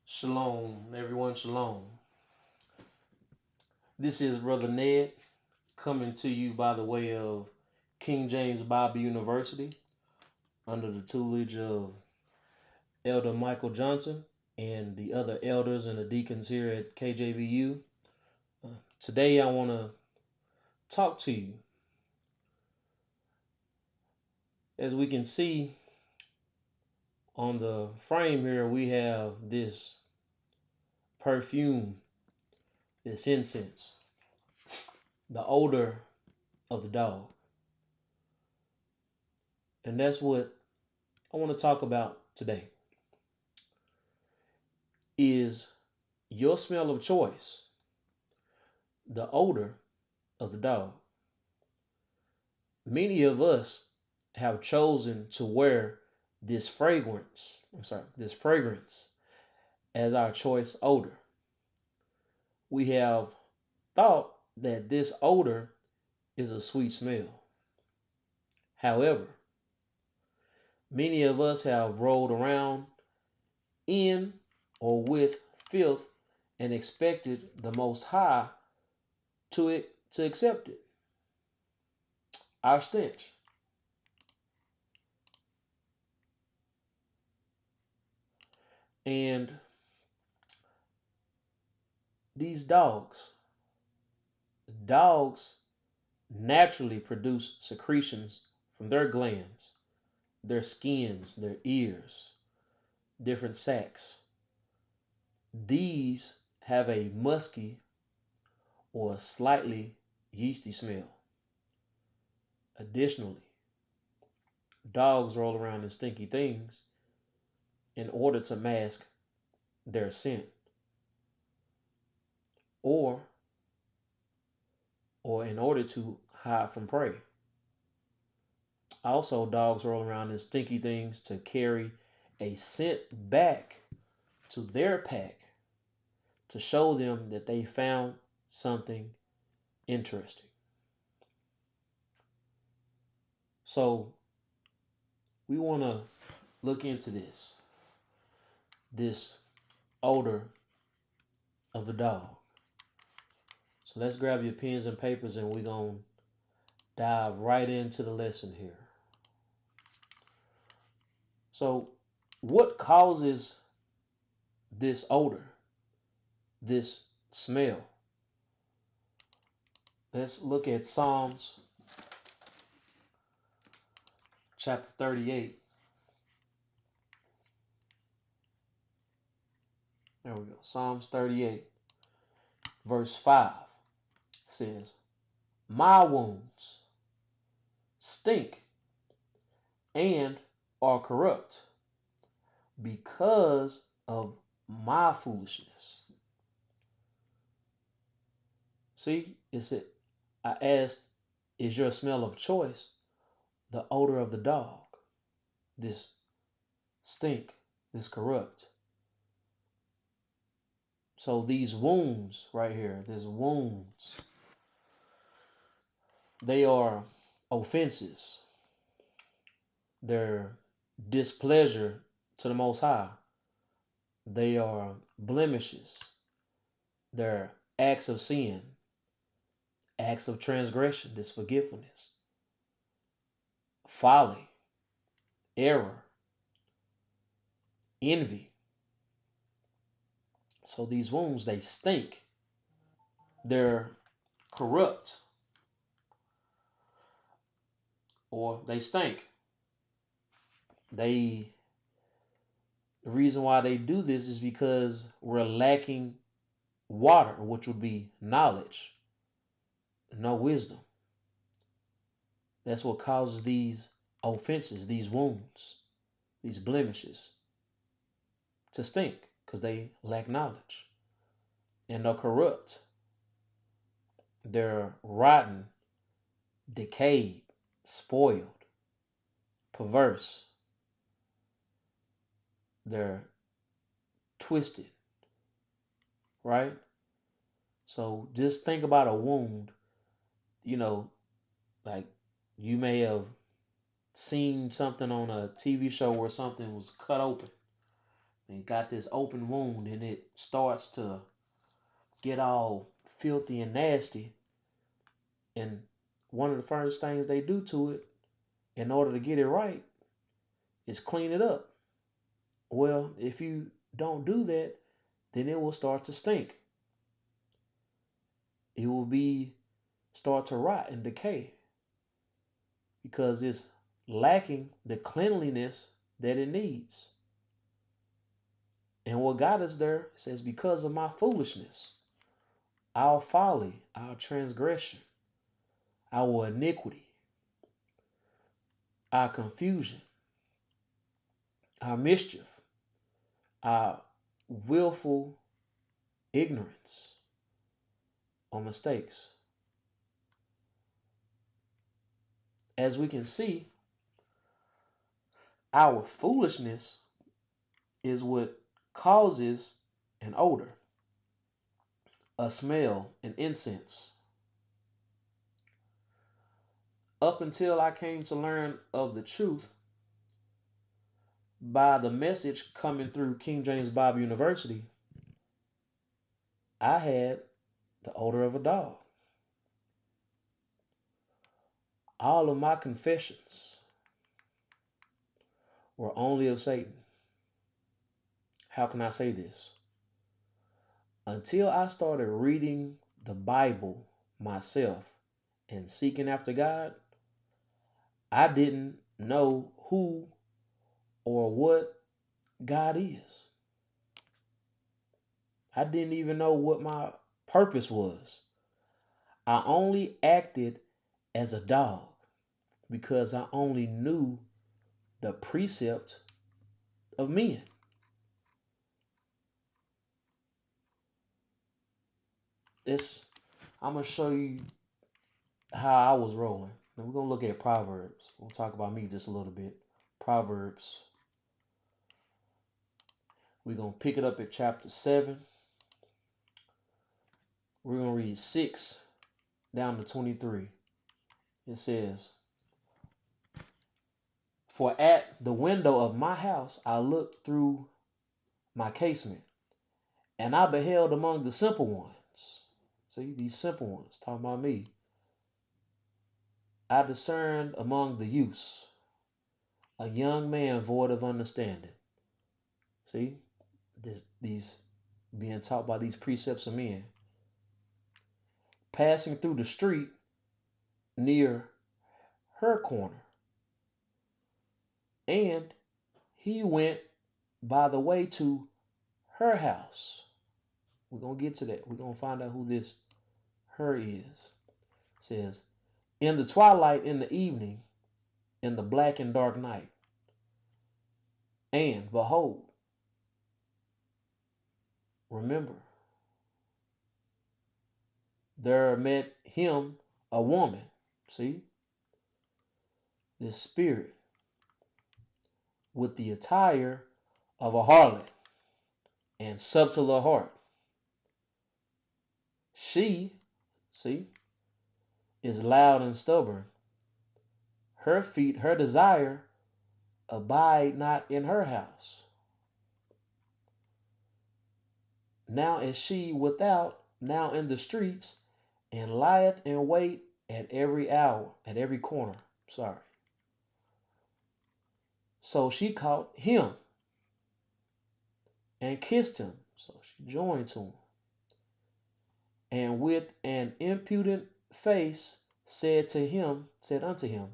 Shalom, everyone, shalom. This is Brother Ned coming to you by the way of King James Bible University under the tutelage of Elder Michael Johnson and the other elders and the deacons here at KJVU. Today I want to talk to you. As we can see on the frame here, we have this perfume, this incense, the odor of the dog. And that's what I want to talk about today. Is your smell of choice the odor of the dog? Many of us have chosen to wear this fragrance as our choice odor. We have thought that this odor is a sweet smell. However, many of us have rolled around in or with filth and expected the Most High to accept it. Our stench. And these dogs naturally produce secretions from their glands, their skins, their ears, different sacs. These have a musky or slightly yeasty smell. Additionally, dogs roll around in stinky things in order to mask their scent, or in order to hide from prey. Also, dogs roll around in stinky things to carry a scent back to their pack to show them that they found something interesting. So we want to look into this odor of the dog. So let's grab your pens and papers and we're going to dive right into the lesson here. So what causes this odor, this smell? Let's look at Psalms chapter 38. There we go. Psalms 38, verse 5 says, "My wounds stink and are corrupt because of my foolishness." See, I asked, is your smell of choice the odor of the dog? This stink, this corrupt. So these wounds right here, these wounds, They are offenses. They're displeasure to the Most High. They are blemishes. They're acts of sin, acts of transgression, disforgetfulness, folly, error, envy. So these wounds, they stink. They're corrupt, or they stink. The reason why they do this is because we're lacking water, which would be knowledge, no wisdom. That's what causes these offenses, these wounds, these blemishes to stink, because they lack knowledge. And they're corrupt. They're rotten, decayed, spoiled, perverse. They're twisted, right? So just think about a wound, you know, like you may have seen something on a TV show where something was cut open and you got this open wound and it starts to get all filthy and nasty. And one of the first things they do to it in order to get it right is clean it up. Well, if you don't do that, then it will start to stink. It will start to rot and decay because it's lacking the cleanliness that it needs. And what got us there says, because of my foolishness, our folly, our transgression, our iniquity, our confusion, our mischief, our willful ignorance or mistakes. As we can see, our foolishness is what causes an odor, a smell, an incense. Up until I came to learn of the truth by the message coming through King James Bible University, I had the odor of a dog. All of my confessions were only of Satan. How can I say this? Until I started reading the Bible myself and seeking after God, I didn't know who or what God is. I didn't even know what my purpose was. I only acted as a dog because I only knew the precept of men. I'm going to show you how I was rolling. Now we're going to look at Proverbs. We'll talk about me just a little bit. Proverbs. We're going to pick it up at chapter 7. We're going to read 6 down to 23. It says, "For at the window of my house I looked through my casement, and I beheld among the simple ones." See, these simple ones, talking about me. "I discerned among the youths a young man void of understanding." See, these being taught by these precepts of men. "Passing through the street near her corner, and he went by the way to her house." We're going to get to that. We're going to find out who this her is. It says, "In the twilight, in the evening, in the black and dark night. And behold," remember, "there met him a woman." See, this spirit with the attire of a harlot and subtle of heart. She, see, is loud and stubborn. Her feet, her desire, abide not in her house. Now is she without, now in the streets, and lieth in wait at every hour, at every corner. Sorry. So she caught him and kissed him. So she joined to him. And with an impudent face said unto him,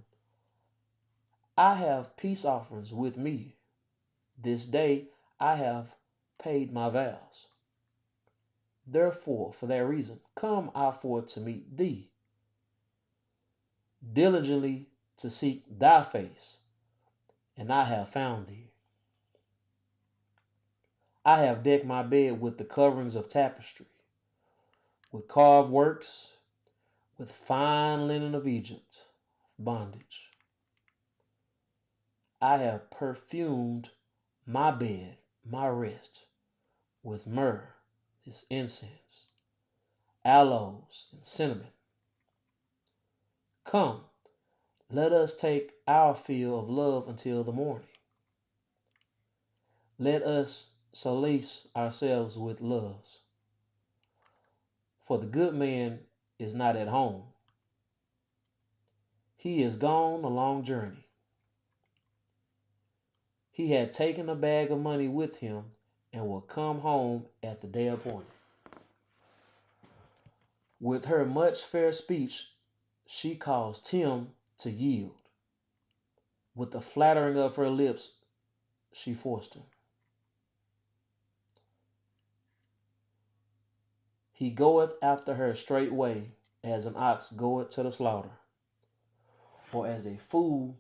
I have peace offerings with me. This day I have paid my vows. Therefore, for that reason, come I forth to meet thee, diligently to seek thy face, and I have found thee. I have decked my bed with the coverings of tapestry, with carved works, with fine linen of Egypt, bondage. I have perfumed my bed, my rest, with myrrh, this incense, aloes, and cinnamon. Come, let us take our fill of love until the morning. Let us solace ourselves with loves. For the good man is not at home. He is gone a long journey. He had taken a bag of money with him and will come home at the day appointed. With her much fair speech, she caused him to yield. With the flattering of her lips, she forced him. He goeth after her straightway, as an ox goeth to the slaughter, or as a fool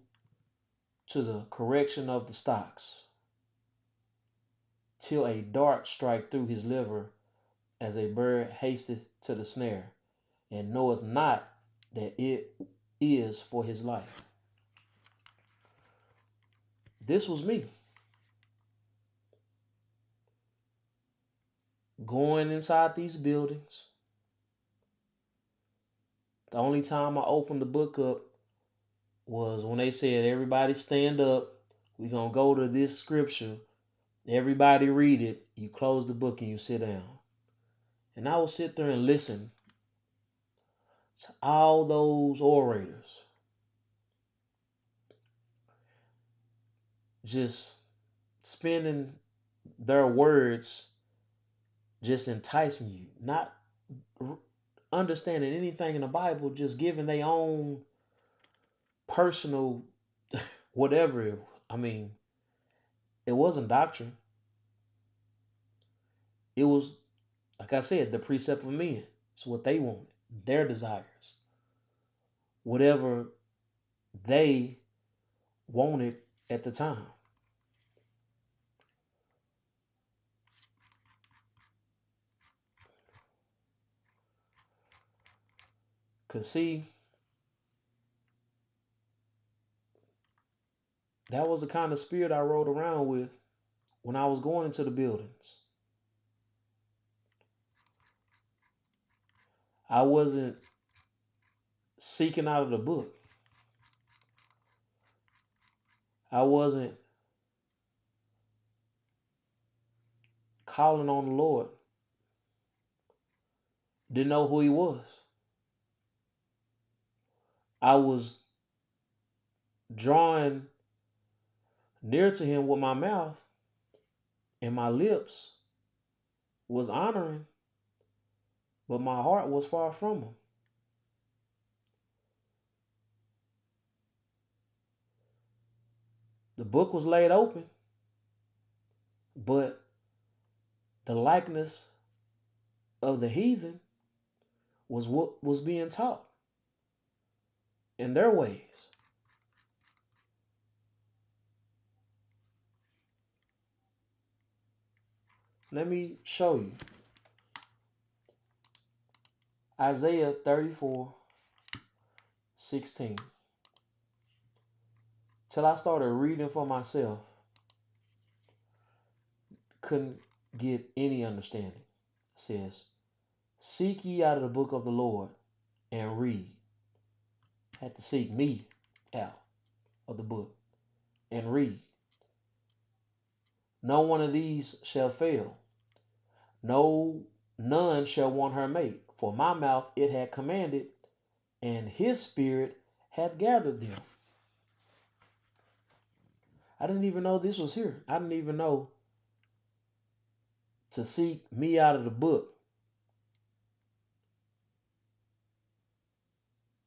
to the correction of the stocks, till a dart strike through his liver, as a bird hasteth to the snare, and knoweth not that it is for his life. This was me going inside these buildings. The only time I opened the book up was when they said, everybody stand up. We're going to go to this scripture. Everybody read it. You close the book and you sit down. And I will sit there and listen to all those orators just spending their words, just enticing you, not understanding anything in the Bible, just giving their own personal whatever. I mean, it wasn't doctrine. It was, like I said, the precept of men. It's what they wanted, their desires, whatever they wanted at the time. Because see, that was the kind of spirit I rode around with when I was going into the buildings. I wasn't seeking out of the book. I wasn't calling on the Lord. Didn't know who he was. I was drawing near to him with my mouth, and my lips was honoring, but my heart was far from him. The book was laid open, but the likeness of the heathen was what was being taught in their ways. Let me show you. Isaiah 34:16. Till I started reading for myself, couldn't get any understanding. It says, seek ye out of the book of the Lord and read. had to seek me out of the book and read. No one of these shall fail. No, none shall want her mate. For my mouth it had commanded, and his spirit hath gathered them. I didn't even know this was here. I didn't even know to seek me out of the book,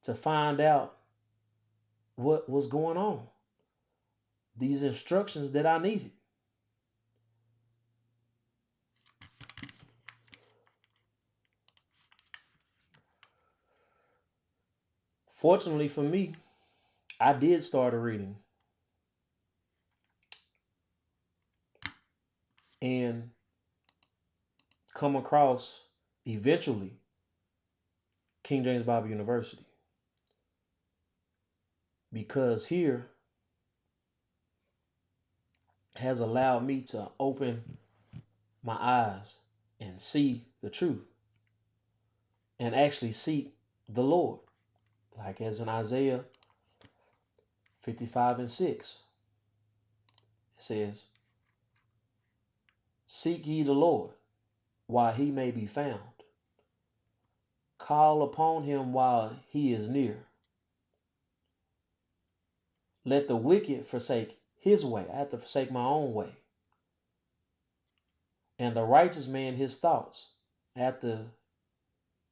to find out what was going on, these instructions that I needed. Fortunately for me, I did start reading and come across eventually King James Bible University, because here has allowed me to open my eyes and see the truth and actually seek the Lord. Like as in Isaiah 55:6, it says, seek ye the Lord while he may be found. Call upon him while he is near. Let the wicked forsake his way. I have to forsake my own way. And the righteous man his thoughts. I have to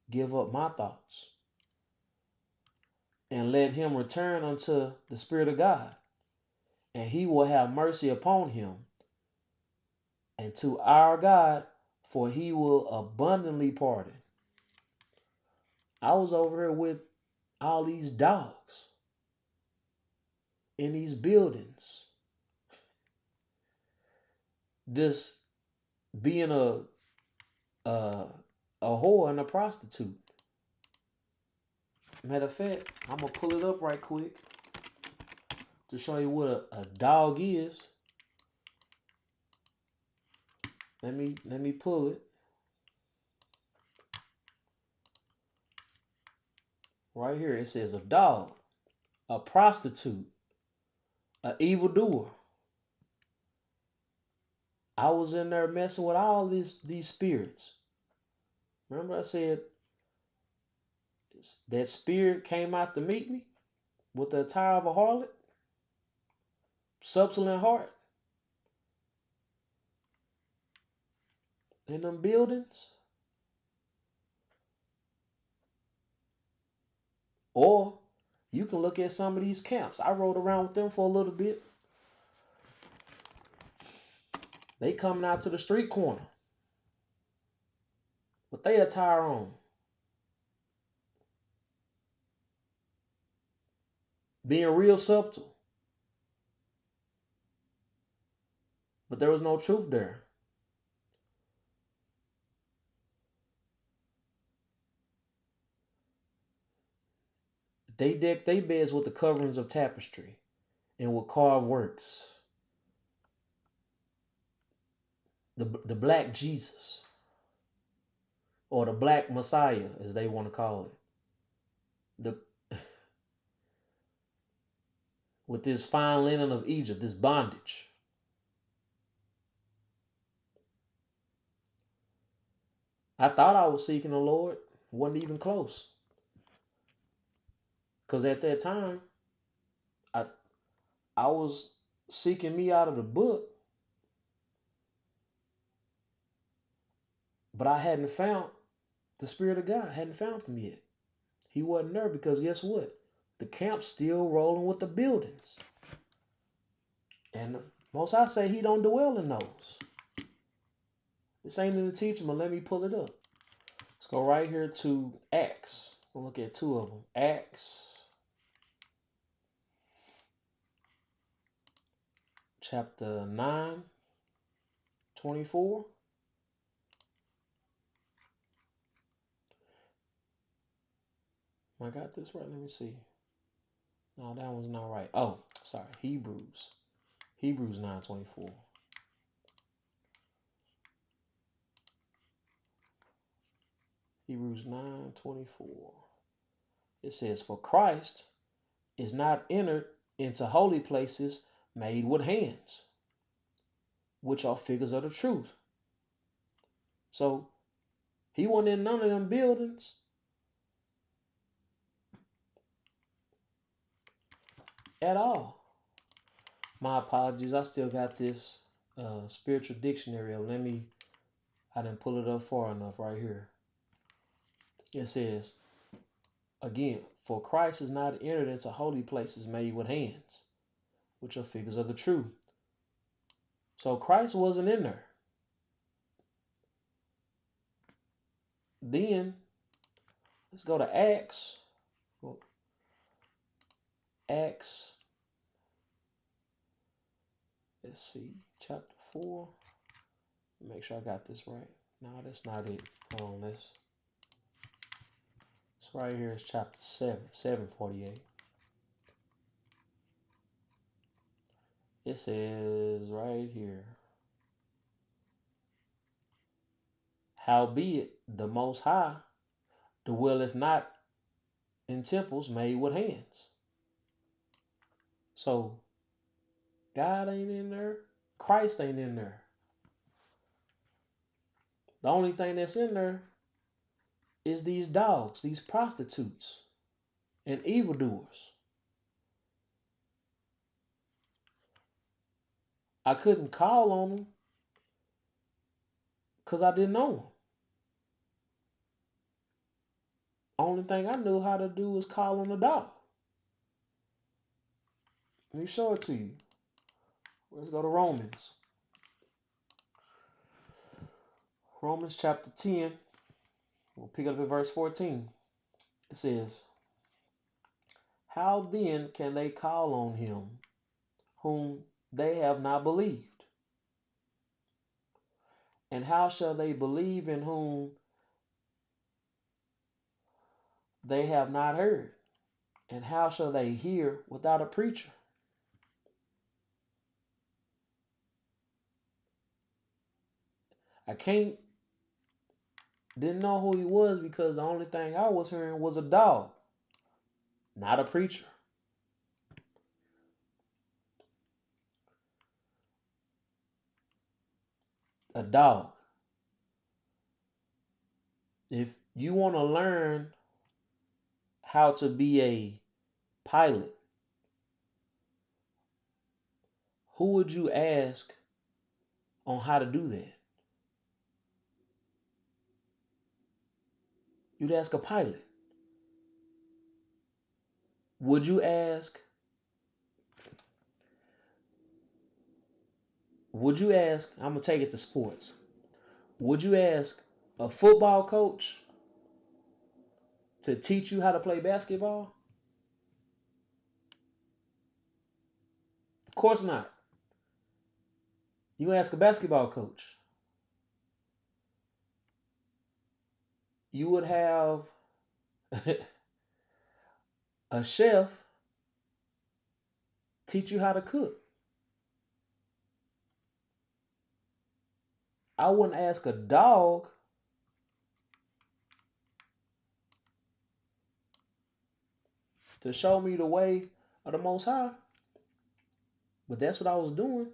give up my thoughts. And let him return unto the Spirit of God, and he will have mercy upon him, and to our God, for he will abundantly pardon. I was over here with all these dogs in these buildings, just being a whore and a prostitute. Matter of fact, I'm gonna pull it up right quick to show you what a dog is. Let me pull it. Right here it says a dog, a prostitute, an evildoer. I was in there messing with all these spirits. Remember I said that spirit came out to meet me with the attire of a harlot, subtle in heart, in them buildings. Or you can look at some of these camps. I rode around with them for a little bit. They coming out to the street corner with their attire on, being real subtle. But there was no truth there. They decked their beds with the coverings of tapestry and with carved works. The black Jesus, or the black Messiah, as they want to call it. With this fine linen of Egypt, this bondage. I thought I was seeking the Lord, wasn't even close. Because at that time, I was seeking me out of the book, but I hadn't found the Spirit of God, I hadn't found him yet. He wasn't there because guess what? The camp's still rolling with the buildings. And most I say he don't dwell in those. This ain't in the teaching, but let me pull it up. Let's go right here to Acts. We'll look at two of them. Acts chapter 9, 24. I got this right? Let me see. No, that one's not right. Oh, sorry. Hebrews 9:24. Hebrews 9:24. It says, for Christ is not entered into holy places made with hands, which are figures of the truth. So he wasn't in none of them buildings at all. My apologies. I still got this spiritual dictionary up. I didn't pull it up far enough right here. It says, again, for Christ is not entered into holy places made with hands, which are figures of the truth. So Christ wasn't in there. Then let's go to Acts. Acts, let's see, chapter 4. Make sure I got this right. No, that's not it. Hold on, it's right here. It's chapter 7, 748. It says right here, howbeit the Most High dwelleth not in temples made with hands. So God ain't in there. Christ ain't in there. The only thing that's in there is these dogs, these prostitutes, and evildoers. I couldn't call on them because I didn't know them. Only thing I knew how to do was call on the dog. Let me show it to you. Let's go to Romans. Romans chapter 10. We'll pick up at verse 14. It says, how then can they call on him whom they have not believed? And how shall they believe in whom they have not heard? And how shall they hear without a preacher? Didn't know who he was because the only thing I was hearing was a dog, not a preacher. A dog. If you want to learn how to be a pilot, who would you ask on how to do that? You'd ask a pilot. Would you ask, I'm going to take it to sports. Would you ask a football coach to teach you how to play basketball? Of course not. You ask a basketball coach. You would have a chef teach you how to cook. I wouldn't ask a dog to show me the way of the Most High. But that's what I was doing.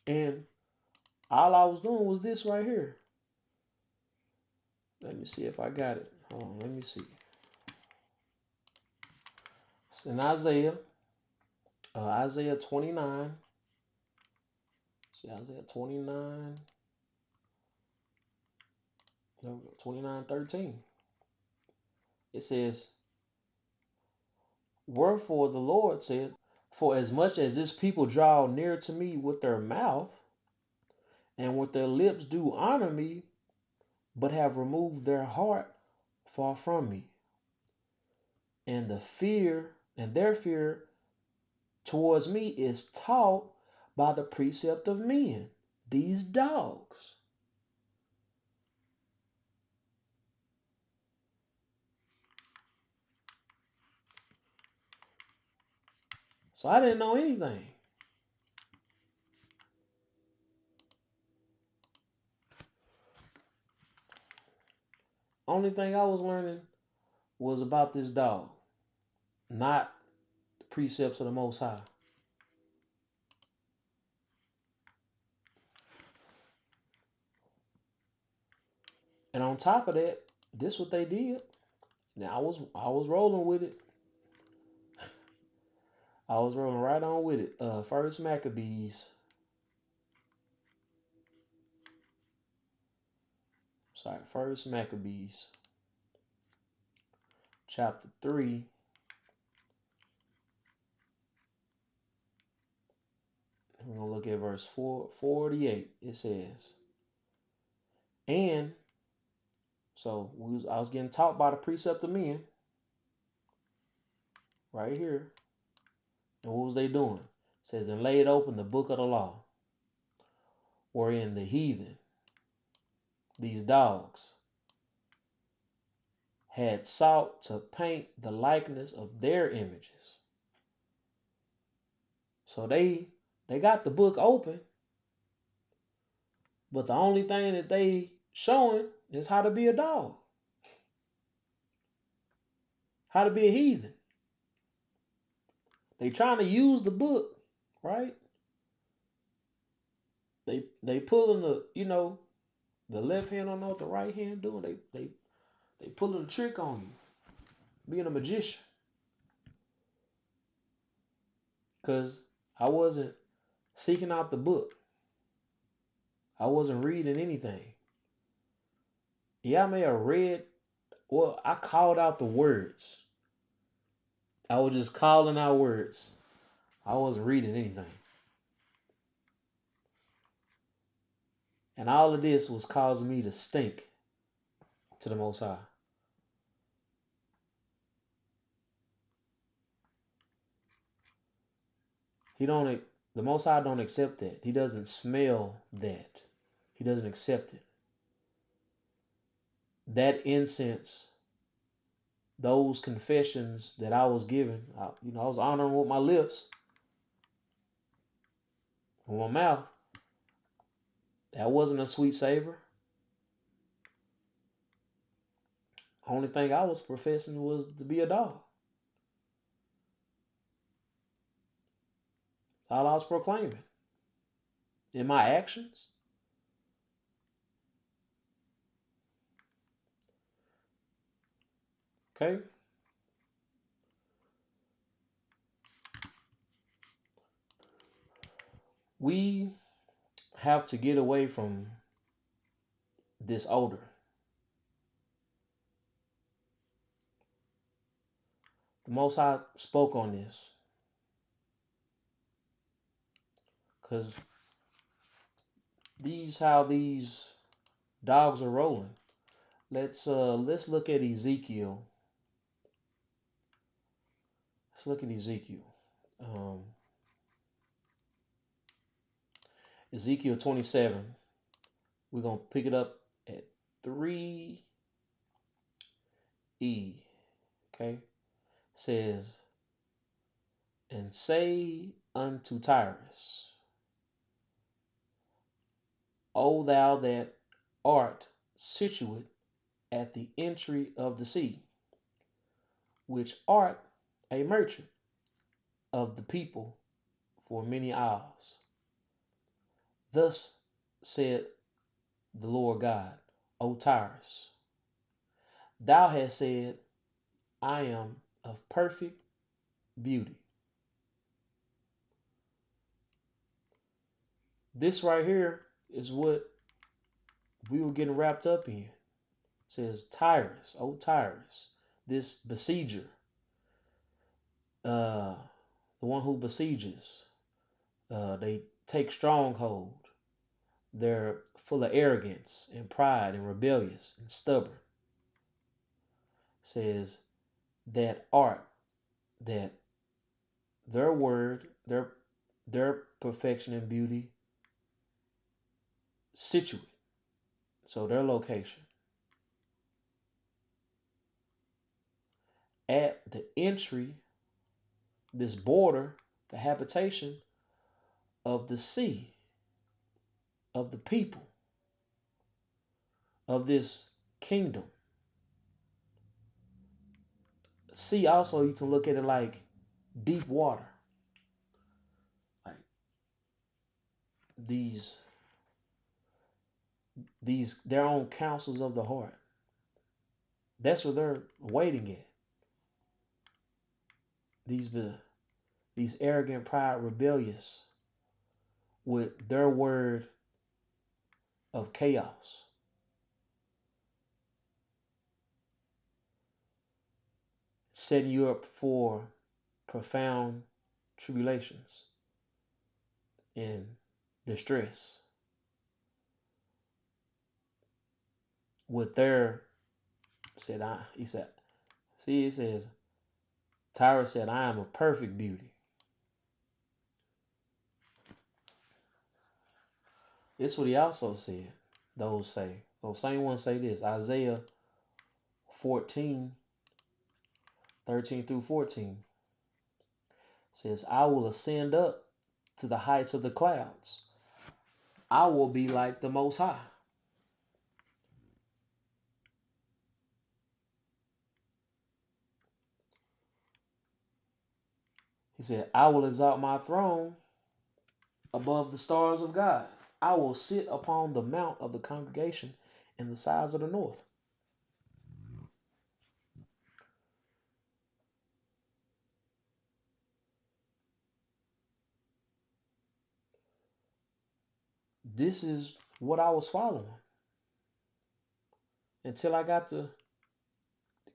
And all I was doing was this right here. Let me see if I got it. Hold on, let me see. It's in Isaiah 29. See, Isaiah 29. No, 29:13. It says, wherefore the Lord said, for as much as this people draw near to me with their mouth, and with their lips do honor me, but have removed their heart far from me, and their fear towards me is taught by the precept of men, these dogs. So I didn't know anything. only thing I was learning was about this dog, not the precepts of the Most High. And on top of that, this what they did. Now I was rolling with it. I was rolling right on with it. First Maccabees. First Maccabees, chapter 3. We're gonna look at verse 48. It says, and so I was getting taught by the precept of men right here. And what was they doing? It says, and laid open the book of the law, wherein the heathen, these dogs, had sought to paint the likeness of their images. So they got the book open, but the only thing that they showing is how to be a dog, how to be a heathen. They trying to use the book, right? They pulling the left hand don't know what the right hand doing. They pulling a trick on you, being a magician. Cause I wasn't seeking out the book. I wasn't reading anything. Yeah, I may have read. Well, I called out the words. I was just calling out words. I wasn't reading anything. And all of this was causing me to stink to the Most High. The Most High don't accept that. He doesn't smell that. He doesn't accept it. That incense, those confessions that I was giving, I was honoring with my lips, with my mouth. That wasn't a sweet savor. Only thing I was professing was to be a dog. That's all I was proclaiming. In my actions. Okay? We have to get away from this odor. The Most High spoke on this. Because how these dogs are rolling. Let's look at Ezekiel. Let's look at Ezekiel. Ezekiel 27. We're gonna pick it up at 3E. Okay? Says, and say unto Tyrus, O thou that art situate at the entry of the sea, which art a merchant of the people for many isles. Thus said the Lord God, O Tyrus, thou hast said, I am of perfect beauty. This right here is what we were getting wrapped up in. It says Tyrus, O Tyrus, this besieger, the one who besieges. They take stronghold. They're full of arrogance and pride and rebellious and stubborn. It says that art, that their word, their perfection and beauty, situate. So their location. At the entry, this border, the habitation of the sea, of the people, of this kingdom, sea also, you can look at it like deep water. Like these their own counsels of the heart. That's what they're waiting at. These arrogant, pride, rebellious, with their word of chaos. Setting you up for profound tribulations and distress. With their he said, see, it says, Tyra said, I am a perfect beauty. It's what he also said. Those same ones say this. Isaiah 14, 13 through 14 says, I will ascend up to the heights of the clouds. I will be like the Most High. He said, I will exalt my throne above the stars of God. I will sit upon the mount of the congregation in the sides of the north. This is what I was following until I got to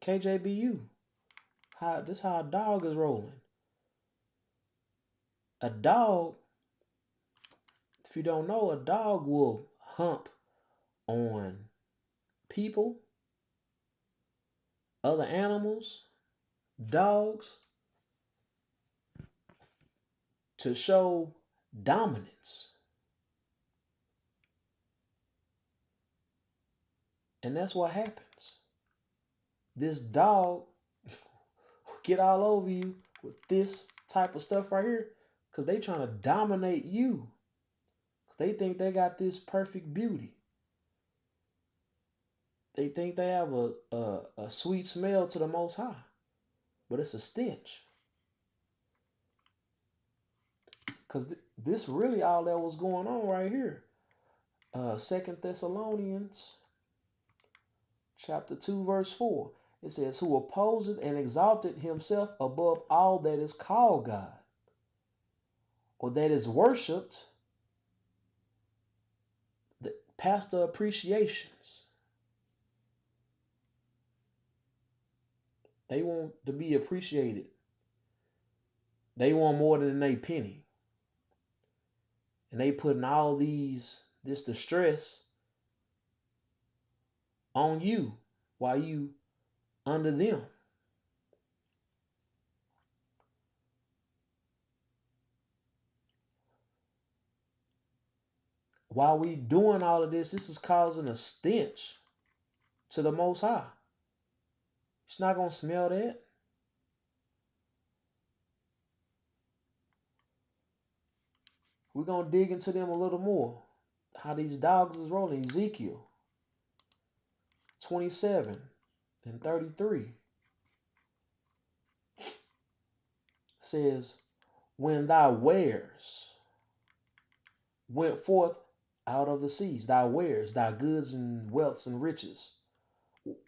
KJBU. This is how a dog is rolling. A dog, if you don't know, a dog will hump on people, other animals, dogs, to show dominance. And that's what happens. This dog get all over you with this type of stuff right here because they trying to dominate you. They think they got this perfect beauty. They think they have a sweet smell to the Most High, but it's a stench. Because this really all that was going on right here. 2 Thessalonians chapter 2 verse 4. It says, who opposeth and exalted himself above all that is called God, or that is worshipped, the pastor appreciations. They want to be appreciated. They want more than a penny. And they putting all this distress on you while you under them. While we doing all of this is causing a stench to the Most High. It's not going to smell that. We're going to dig into them a little more. How these dogs is rolling. Ezekiel 27 and 33 says, when thy wares went forth out of the seas, thy wares, thy goods and wealths and riches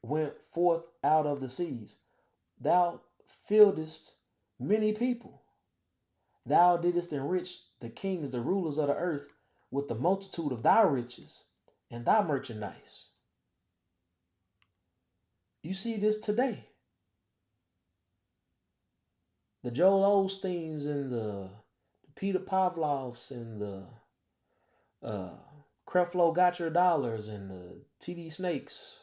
went forth out of the seas, thou filledest many people. Thou didst enrich the kings, the rulers of the earth, with the multitude of thy riches and thy merchandise. You see this today. The Joel Osteens and the Peter Pavlovs and the Creflo Got Your Dollars and the TD Snakes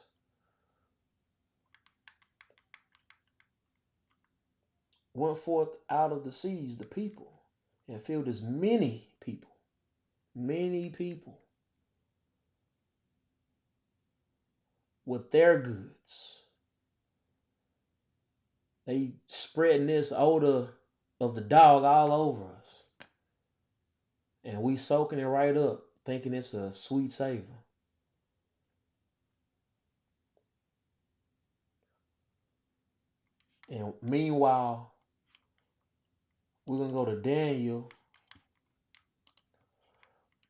went forth out of the seas, the people, and filled as many people with their goods. They spreading this odor of the dog all over us. And we soaking it right up, thinking it's a sweet savor. And meanwhile, we're going to go to Daniel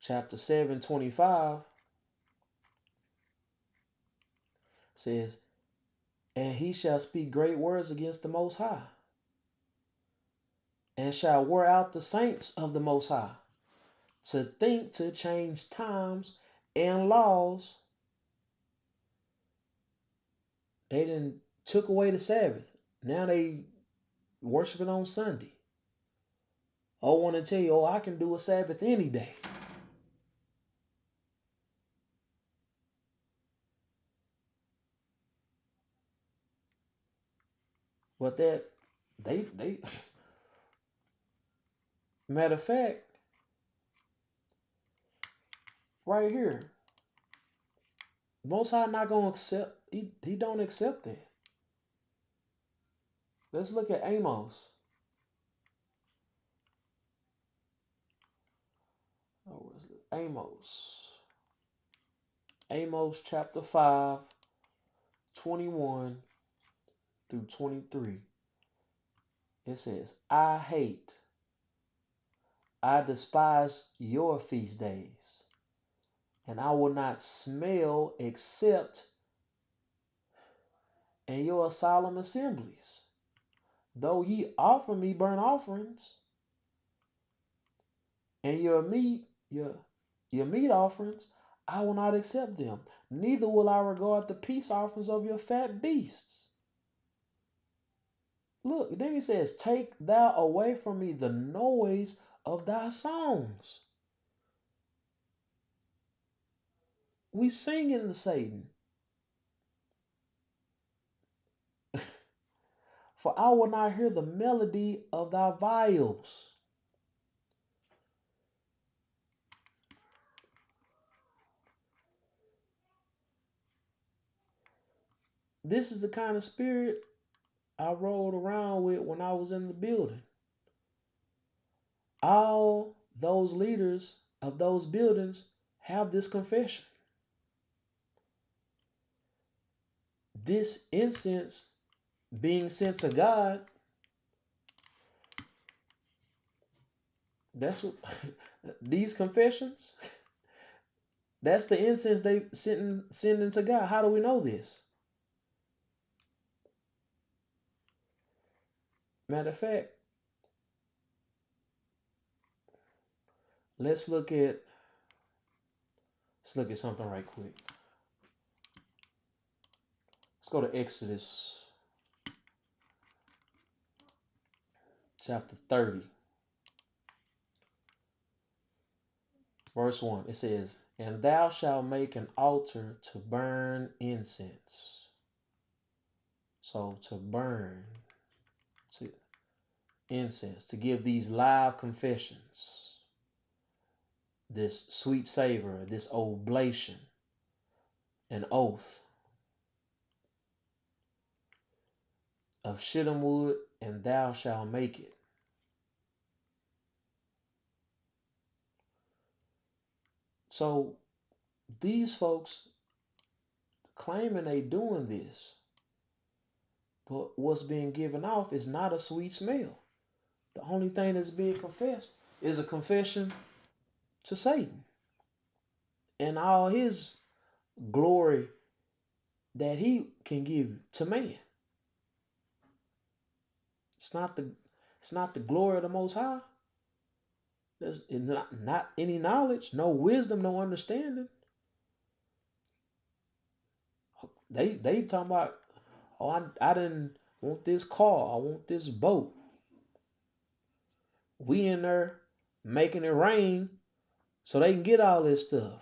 chapter 7:25. Says, and he shall speak great words against the Most High, and shall wear out the saints of the Most High, to think to change times and laws. They didn't took away the Sabbath. Now they worshiping on Sunday. Oh, want to tell you, oh, I can do a Sabbath any day. But that they matter of fact, right here, Most High not gonna accept. He don't accept that. Let's look at Amos. Oh, where's it? Amos chapter 5, 21 through 23. It says, I despise your feast days, and I will not smell except in your solemn assemblies. Though ye offer me burnt offerings, and your meat offerings, I will not accept them. Neither will I regard the peace offerings of your fat beasts. Look, then he says, take thou away from me the noise of thy songs. We singing to Satan. For I will not hear the melody of thy viols. This is the kind of spirit I rolled around with when I was in the building. All those leaders of those buildings have this confession. This incense being sent to God, that's what these confessions, that's the incense they sending to God. How do we know this? Matter of fact, let's look at something right quick. Let's go to Exodus chapter 30, verse 1. It says, and thou shalt make an altar to burn incense. So to burn to incense, to give these live confessions, this sweet savor, this oblation, an oath of shittim wood, and thou shalt make it. So these folks claiming they doing this, but what's being given off is not a sweet smell. The only thing that's being confessed is a confession to Satan and all his glory that he can give to man. It's not the glory of the Most High. There's not any knowledge, no wisdom, no understanding. They talking about, oh, I didn't want this car, I want this boat. We in there making it rain so they can get all this stuff.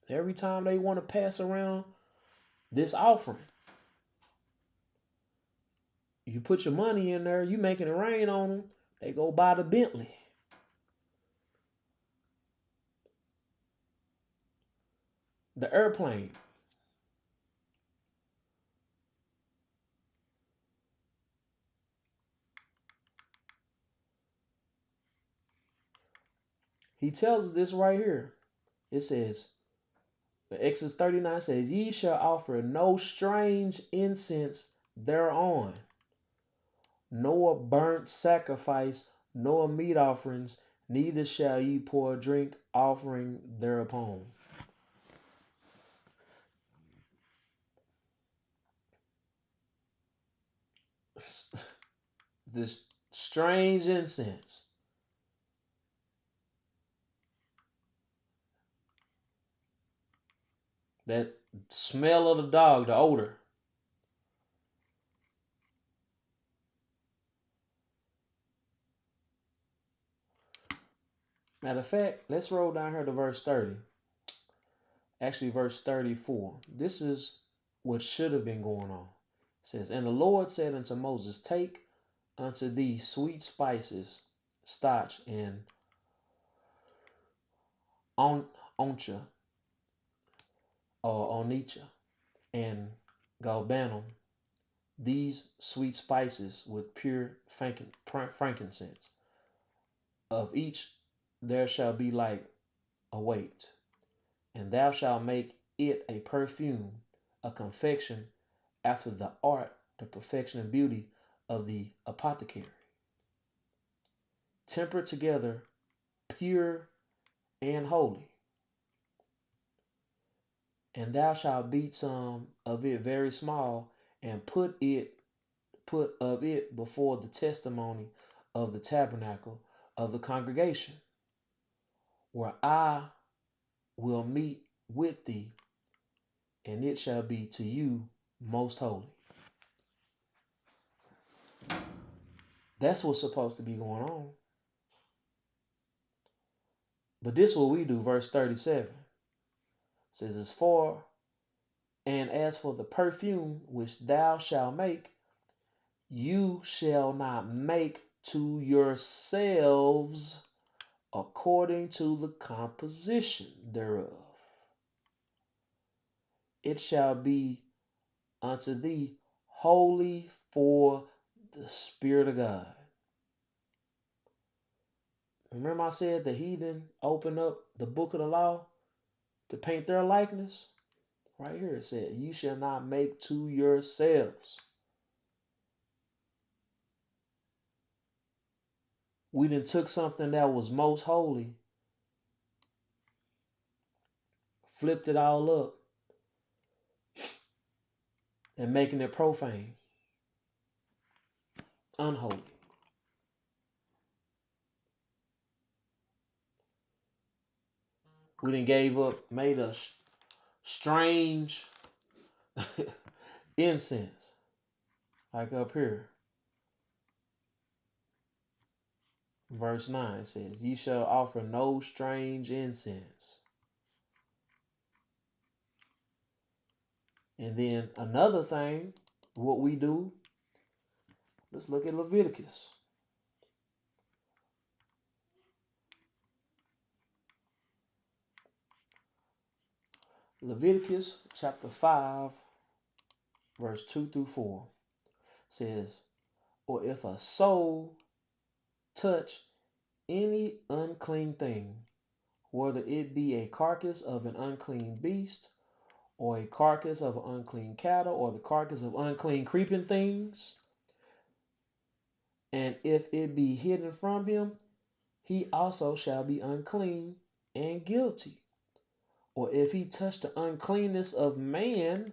Every time they want to pass around this offering, you put your money in there, you making it rain on them, they go buy the Bentley. The airplane. He tells us this right here. It says, Exodus 39 says, ye shall offer no strange incense thereon. nor burnt sacrifice, nor meat offerings, neither shall ye pour drink offering thereupon. This strange incense. That smell of the dog, the odor. Matter of fact, let's roll down here to verse 30. Actually, verse 34. This is what should have been going on. It says, And the Lord said unto Moses, Take unto thee sweet spices, stach, and oncha, or onicha, and galbanum, these sweet spices with pure frankincense. Of each there shall be like a weight, and thou shalt make it a perfume, a confection after the art, the perfection and beauty of the apothecary, tempered together, pure and holy. And thou shalt beat some of it very small, and put of it before the testimony of the tabernacle of the congregation, where I will meet with thee, and it shall be to you most holy. That's what's supposed to be going on. But this is what we do, verse 37. It says, as for the perfume which thou shalt make, you shall not make to yourselves according to the composition thereof. It shall be unto thee holy for the Spirit of God. Remember I said the heathen opened up the book of the law to paint their likeness? Right here it said, you shall not make to yourselves. We done took something that was most holy, flipped it all up, and making it profane, unholy. We done gave up, made a strange incense. Like up here. Verse 9 says, Ye shall offer no strange incense. And then another thing, what we do, let's look at Leviticus. Leviticus chapter 5, verse 2 through 4 says, Or if a soul touch any unclean thing, whether it be a carcass of an unclean beast, or a carcass of an unclean cattle, or the carcass of unclean creeping things, and if it be hidden from him, he also shall be unclean and guilty. Or if he touch the uncleanness of man,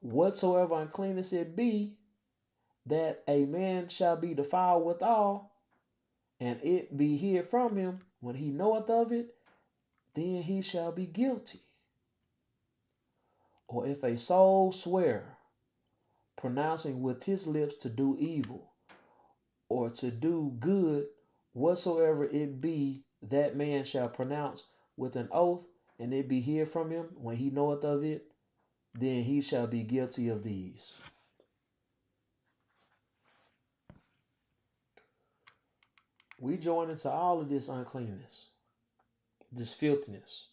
whatsoever uncleanness it be, that a man shall be defiled withal, and it be hid from him, when he knoweth of it, then he shall be guilty. Or if a soul swear, pronouncing with his lips to do evil, or to do good, whatsoever it be, that man shall pronounce with an oath, and it be hid from him, when he knoweth of it, then he shall be guilty of these. We join into all of this uncleanness, this filthiness.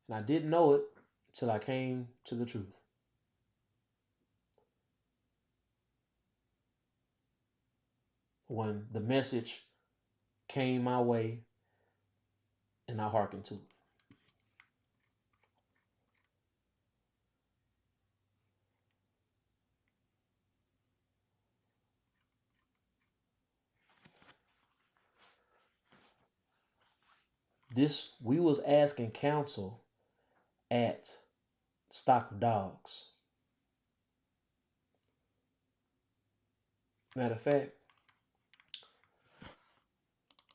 And I didn't know it till I came to the truth. When the message came my way and I hearkened to it. We was asking counsel at Stock of Dogs. Matter of fact,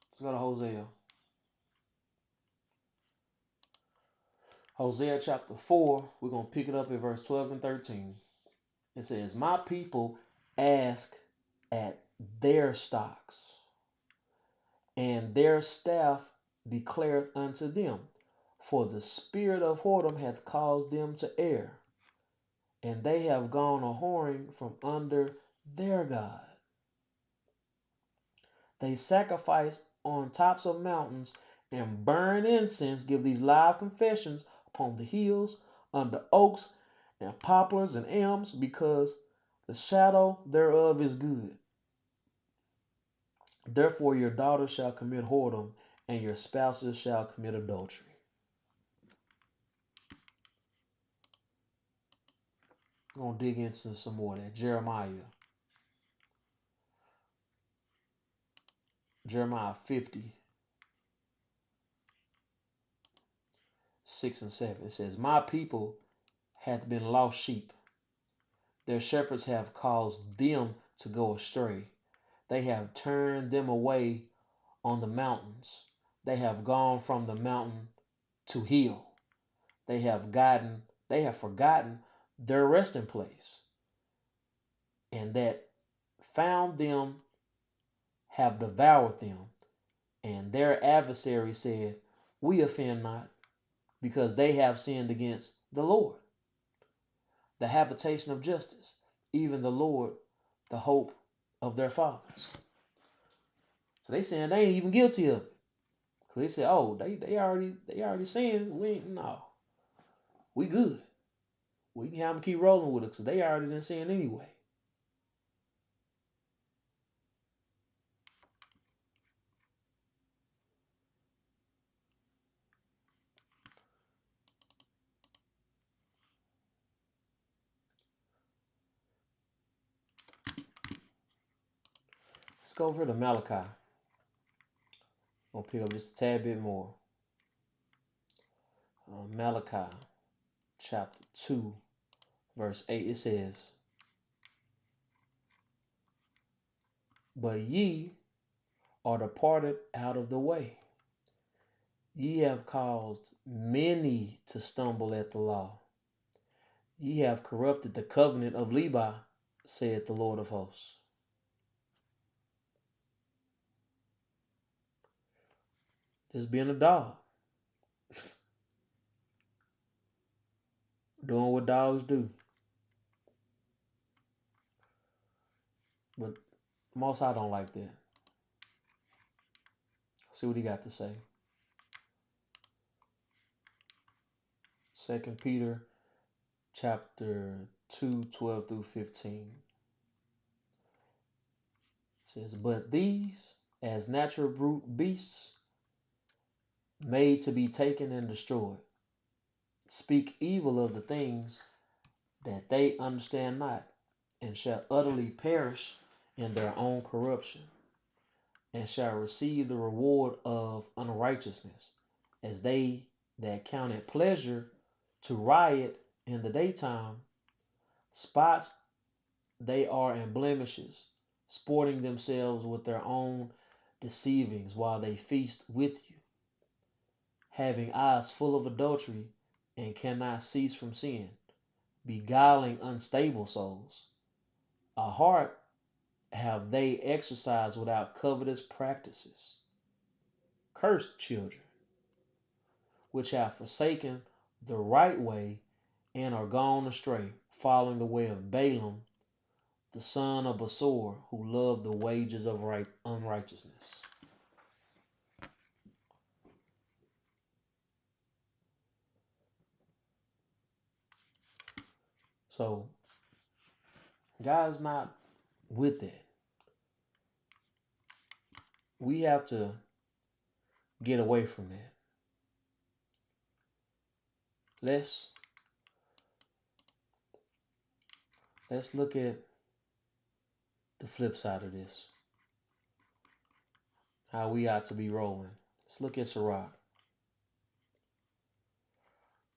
let's go to Hosea. Hosea chapter 4, we're going to pick it up at verse 12 and 13. It says, my people ask at their stocks, and their staff declareth unto them, for the spirit of whoredom hath caused them to err, and they have gone a whoring from under their God. They sacrifice on tops of mountains and burn incense, give these live confessions upon the hills, under oaks and poplars and elms, because the shadow thereof is good. Therefore your daughters shall commit whoredom, and your spouses shall commit adultery. I'm going to dig into some more of that. Jeremiah 50, 6 and 7. It says, my people hath been lost sheep. Their shepherds have caused them to go astray. They have turned them away on the mountains. They have gone from the mountain to hill. They have forgotten their resting place, and that found them have devoured them. And their adversary said, we offend not, because they have sinned against the Lord, the habitation of justice, even the Lord, the hope of their fathers. So they saying they ain't even guilty of it. Cause they said, oh, they already saying we good. We can have them keep rolling with it, because they already done sin anyway. Let's go over to Malachi. We'll pick up just a tad bit more. Malachi chapter 2, verse 8, it says, but ye are departed out of the way. Ye have caused many to stumble at the law. Ye have corrupted the covenant of Levi, saith the Lord of hosts. Just being a dog. Doing what dogs do. But Most High don't like that. See what he got to say. 2 Peter chapter 2, 12 through 15. It says, but these, as natural brute beasts, made to be taken and destroyed, speak evil of the things that they understand not, and shall utterly perish in their own corruption, and shall receive the reward of unrighteousness, as they that count it pleasure to riot in the daytime. Spots they are and blemishes, sporting themselves with their own deceivings while they feast with you, having eyes full of adultery, and cannot cease from sin, beguiling unstable souls. A heart have they exercised without covetous practices. Cursed children, which have forsaken the right way, and are gone astray, following the way of Balaam, the son of Besor, who loved the wages of unrighteousness. So, God's not with that. We have to get away from that. Let's look at the flip side of this. How we ought to be rolling. Let's look at Sirach.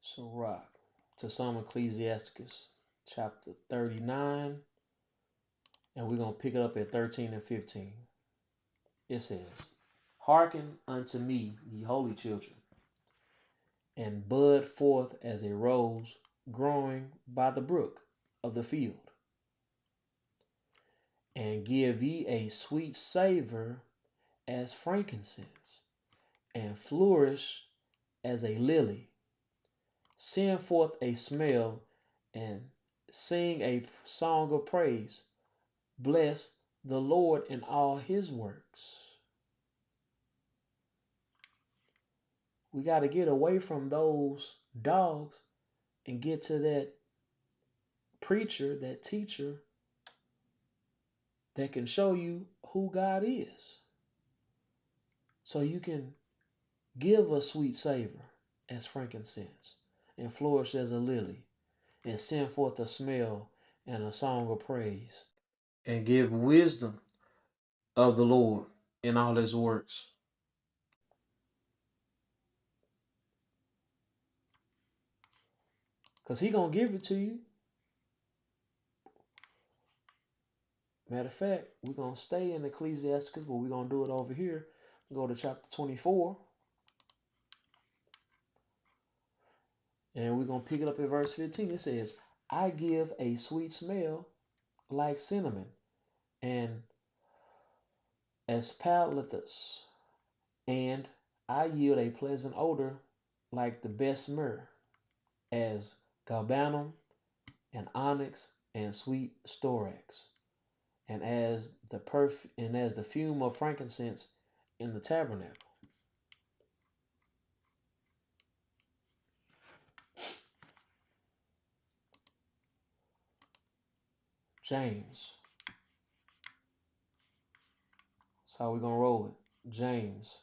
Sirach, to some Ecclesiasticus, chapter 39, and we're going to pick it up at 13 and 15. It says, Hearken unto me, ye holy children, and bud forth as a rose growing by the brook of the field, and give ye a sweet savor as frankincense, and flourish as a lily. Send forth a smell, and sing a song of praise. Bless the Lord in all his works. We got to get away from those dogs and get to that preacher, that teacher that can show you who God is. So you can give a sweet savor as frankincense, and flourish as a lily, and send forth a smell and a song of praise, and give wisdom of the Lord in all his works. Because he going to give it to you. Matter of fact, we're going to stay in Ecclesiasticus, but we're going to do it over here. Go to chapter 24. And we're going to pick it up at verse 15. It says, I give a sweet smell like cinnamon, and aspalathus, and I yield a pleasant odor like the best myrrh, as galbanum and onyx and sweet storax, and as the fume of frankincense in the tabernacle. James. That's how we're gonna roll it. James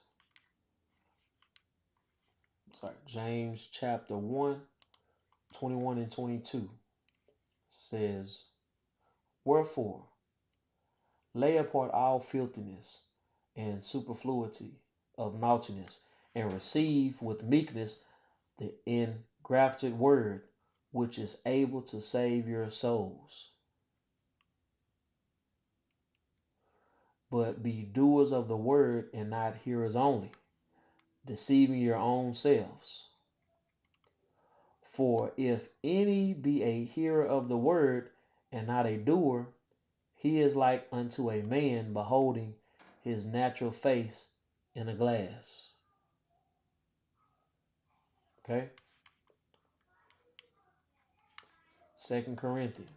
chapter 1, 21 and 22 says, Wherefore, lay apart all filthiness and superfluity of naughtiness, and receive with meekness the engrafted word, which is able to save your souls. But be doers of the word, and not hearers only, deceiving your own selves. For if any be a hearer of the word, and not a doer, he is like unto a man beholding his natural face in a glass. Okay? 2 Corinthians.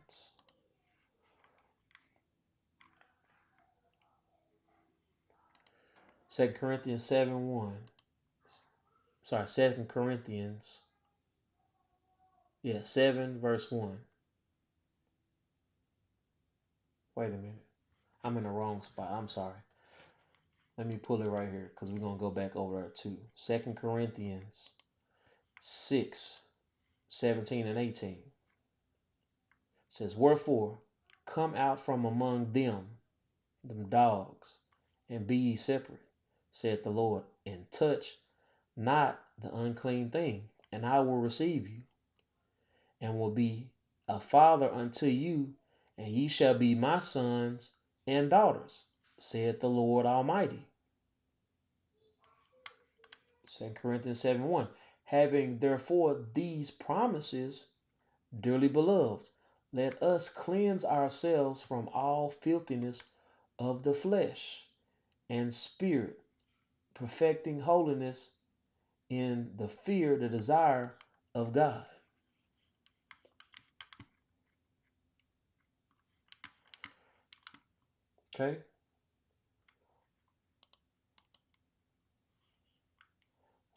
2 Corinthians 7:1. 2 Corinthians. 7 verse 1. Wait a minute. I'm in the wrong spot. I'm sorry. Let me pull it right here, because we're going to go back over there too. 2 Corinthians 6, 17 and 18. It says, Wherefore, come out from among them dogs, and be ye separate, saith the Lord, and touch not the unclean thing, and I will receive you, and will be a father unto you, and ye shall be my sons and daughters, saith the Lord Almighty. 2 Corinthians 7:1. Having therefore these promises, dearly beloved, let us cleanse ourselves from all filthiness of the flesh and spirit, perfecting holiness in the fear, the desire of God. Okay?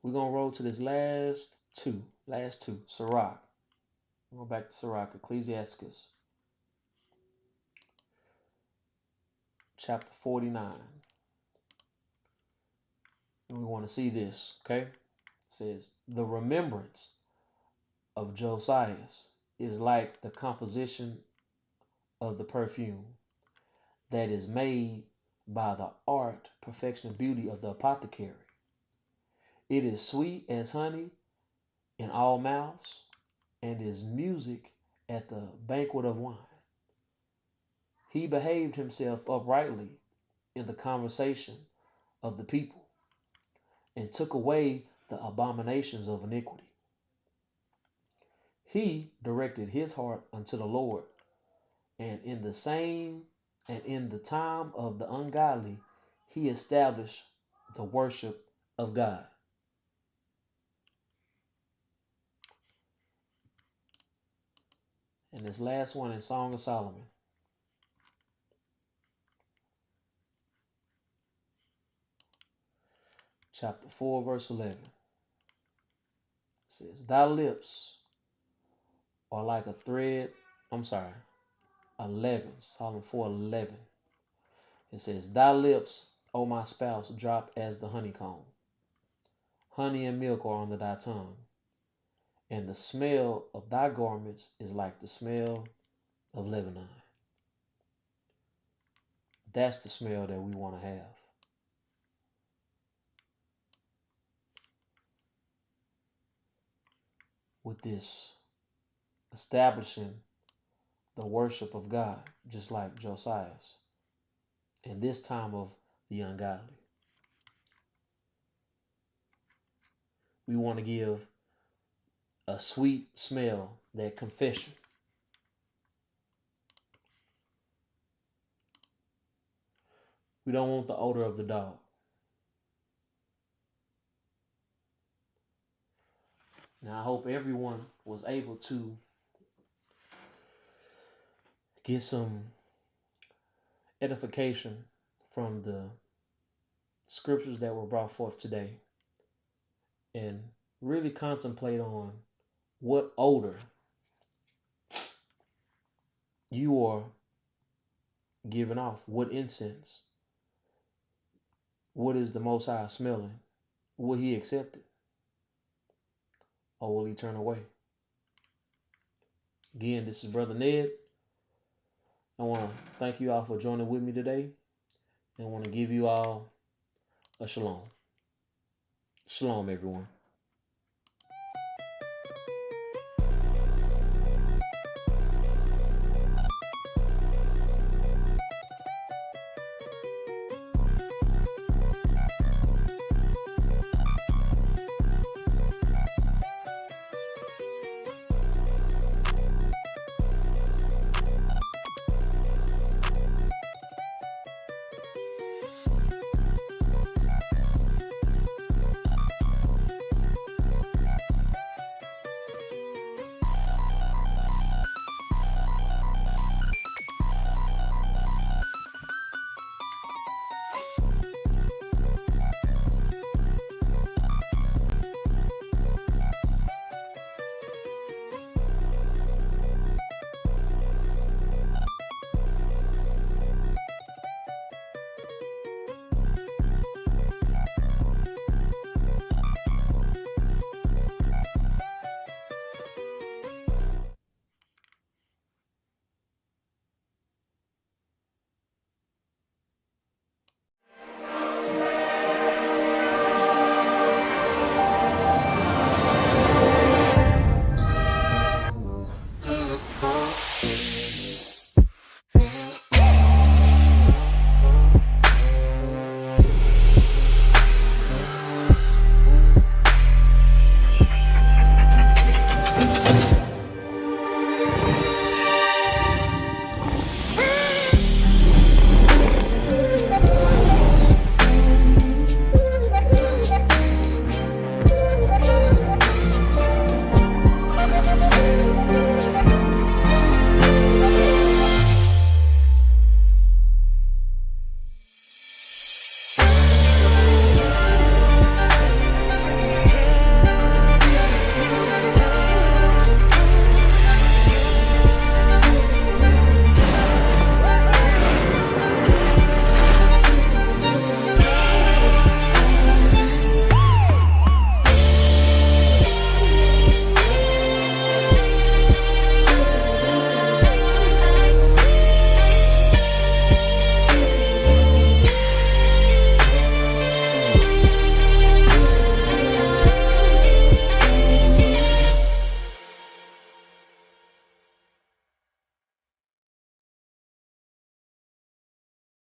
We're going to roll to this last two. Sirach. Go back to Sirach, Ecclesiasticus, chapter 49. And we want to see this, okay? It says, the remembrance of Josiah is like the composition of the perfume that is made by the art, perfection, and beauty of the apothecary. It is sweet as honey in all mouths, and his music at the banquet of wine. He behaved himself uprightly in the conversation of the people, and took away the abominations of iniquity. He directed his heart unto the Lord, and in the time of the ungodly, he established the worship of God. And this last one in Song of Solomon, chapter 4, verse 11. It says, Thy lips are like a thread. 11. Solomon 4:11. It says, Thy lips, O my spouse, drop as the honeycomb. Honey and milk are under thy tongue, and the smell of thy garments is like the smell of Lebanon. That's the smell that we want to have. With this establishing the worship of God, just like Josiah's, in this time of the ungodly. We want to give a sweet smell, that confession. We don't want the odor of the dog. Now, I hope everyone was able to get some edification from the scriptures that were brought forth today, and really contemplate on what odor you are giving off, what incense, what is the Most High smelling? Will he accept it, or will he turn away? Again, this is Brother Ned. I want to thank you all for joining with me today, and I want to give you all a shalom. Shalom, everyone.